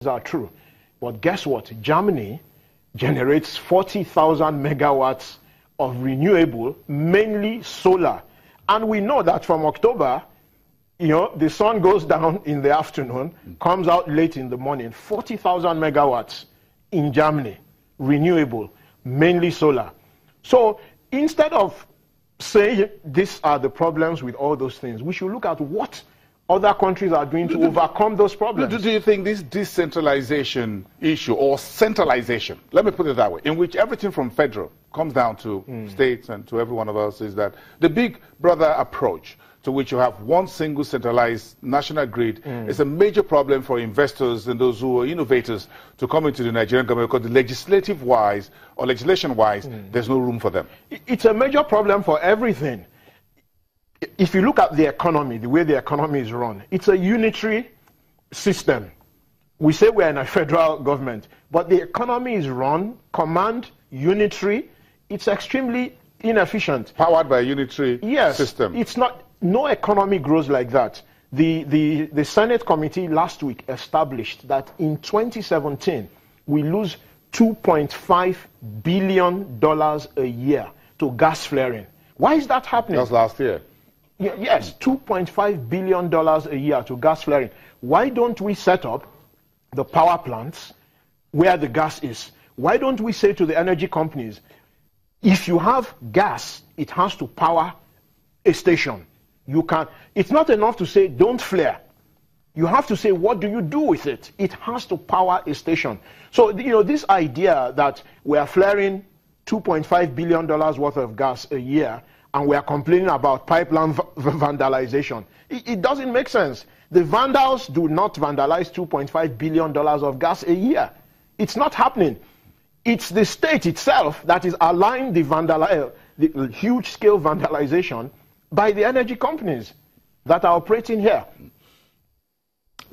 are true. But guess what? Germany generates 40,000 megawatts of renewable, mainly solar. And we know that from October, you know, the sun goes down in the afternoon, comes out late in the morning. 40,000 megawatts in Germany, renewable, mainly solar. So instead of saying these are the problems with all those things, we should look at what other countries are doing to overcome those problems. Do you think this decentralization issue, or centralization, let me put it that way, in which everything from federal comes down to states and to every one of us, is that the big brother approach to which you have one single centralized national grid is a major problem for investors and those who are innovators to come into the Nigerian government, because legislative-wise or legislation-wise, there's no room for them? It's a major problem for everything. If you look at the economy, the way the economy is run, it's a unitary system. We say we're in a federal government, but the economy is run, command, unitary. It's extremely inefficient. Powered by a unitary system. It's not. No economy grows like that. The Senate committee last week established that in 2017, we lose $2.5 billion a year to gas flaring. Why is that happening? That was last year. Yes, $2.5 billion a year to gas flaring. Why don't we set up the power plants where the gas is? Why don't we say to the energy companies, if you have gas, it has to power a station. You can. It's not enough to say don't flare. You have to say, what do you do with it? It has to power a station. So, you know, this idea that we are flaring $2.5 billion worth of gas a year and we are complaining about pipeline vandalization, it doesn't make sense. The vandals do not vandalize $2.5 billion of gas a year. It's not happening. It's the state itself that is allowing the huge-scale vandalization by the energy companies that are operating here.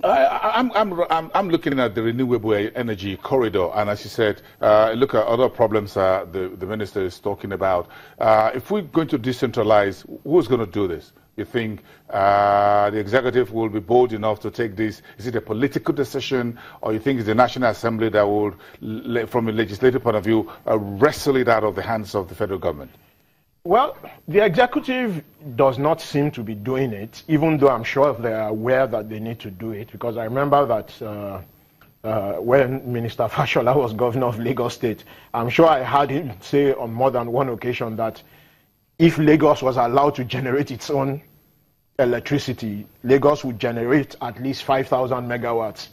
I'm looking at the renewable energy corridor, and as you said, look at other problems the minister is talking about. If we're going to decentralize, who's going to do this? You think the executive will be bold enough to take this? Is it a political decision, or you think it's the National Assembly that will, from a legislative point of view, wrestle it out of the hands of the federal government? Well, the executive does not seem to be doing it, even though I'm sure they are aware that they need to do it, because I remember that when Minister Fashola was governor of Lagos State, I'm sure I heard him say on more than one occasion that if Lagos was allowed to generate its own electricity, Lagos would generate at least 5,000 megawatts.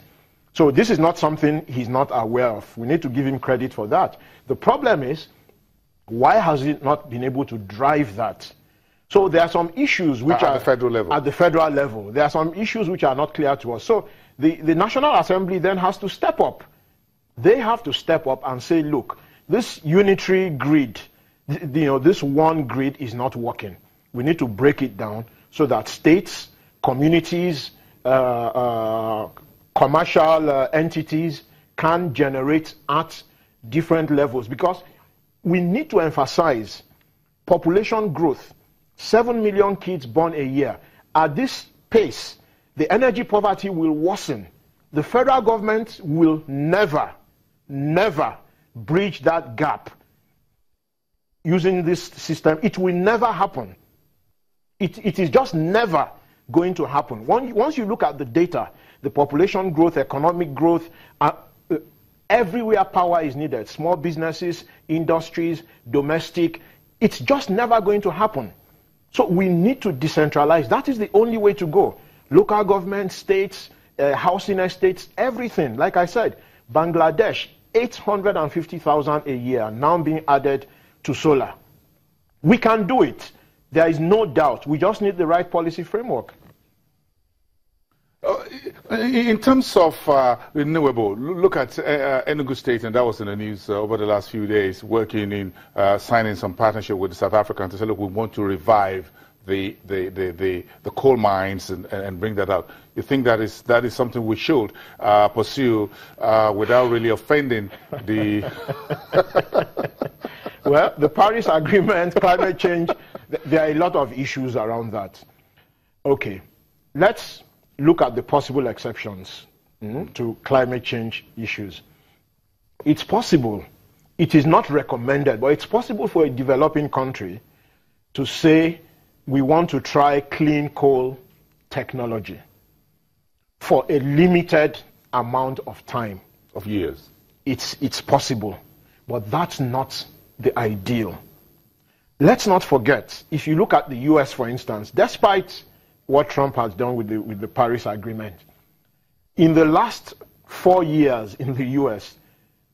So this is not something he's not aware of. We need to give him credit for that. The problem is, why has it not been able to drive that? So there are some issues which are at the federal level. At the federal level, there are some issues which are not clear to us. So the National Assembly then has to step up. They have to step up and say, look, this unitary grid, this one grid is not working. We need to break it down so that states, communities, commercial entities can generate at different levels, because we need to emphasize population growth. 7 million kids born a year. At this pace, the energy poverty will worsen. The federal government will never, never bridge that gap using this system. It will never happen. It is just never going to happen. Once you look at the data, the population growth, economic growth, everywhere power is needed. Small businesses, industries, domestic. It's just never going to happen. So we need to decentralize. That is the only way to go. Local government, states, housing estates, everything. Like I said, Bangladesh, 850,000 a year now being added to solar. We can do it. There is no doubt. We just need the right policy framework. In terms of renewable, look at Enugu State, and that was in the news over the last few days, working in signing some partnership with the South Africans to say, look, we want to revive the coal mines and bring that out. You think that is something we should pursue without really offending the... Well, the Paris Agreement, climate change, there are a lot of issues around that. Okay, let's look at the possible exceptions to climate change issues. It's possible. It is not recommended, but it's possible for a developing country to say we want to try clean coal technology for a limited amount of time. Of years. It's possible, but that's not the ideal. Let's not forget, if you look at the US, for instance, despite what Trump has done with the Paris Agreement, in the last 4 years in the US,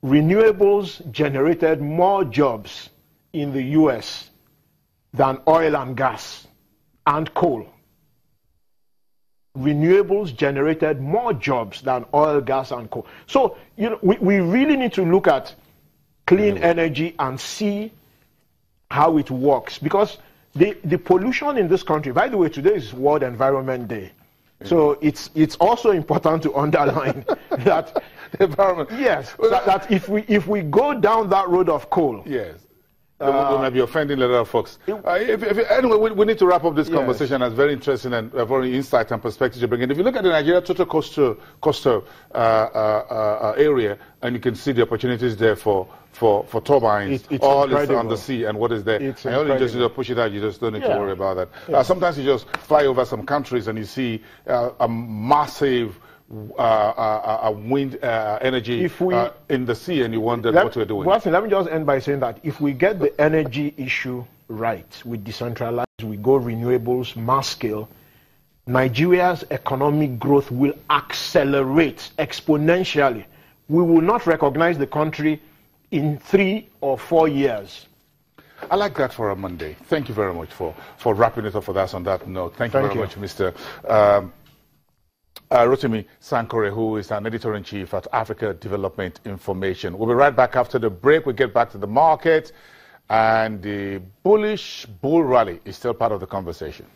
renewables generated more jobs in the US than oil and gas and coal. Renewables generated more jobs than oil, gas, and coal. So, we really need to look at clean energy and see how it works. Because the pollution in this country, by the way, today is World Environment Day. So it's also important to underline that the environment. Yes, that if we go down that road of coal, yes, we might be offending a lot of folks. Anyway, we need to wrap up this conversation. That's very interesting and very insight and perspective to bring in. If you look at the Nigeria total coastal area, and you can see the opportunities there for turbines, it's all incredible. is on the sea, and what is there. It's and only just push it out, you just don't need to worry about that. Sometimes you just fly over some countries and you see a massive wind energy in the sea, and you wonder what we're doing. Well, let me just end by saying that if we get the energy issue right, we decentralize, we go renewables, mass scale, Nigeria's economic growth will accelerate exponentially. We will not recognize the country in 3 or 4 years. I like that for a Monday. Thank you very much for wrapping it up for us on that note. Thank you very much, Mr. Rotimi Sankore, who is an editor-in-chief at Africa Development Information. We'll be right back after the break. We'll get back to the market, and the bullish bull rally is still part of the conversation.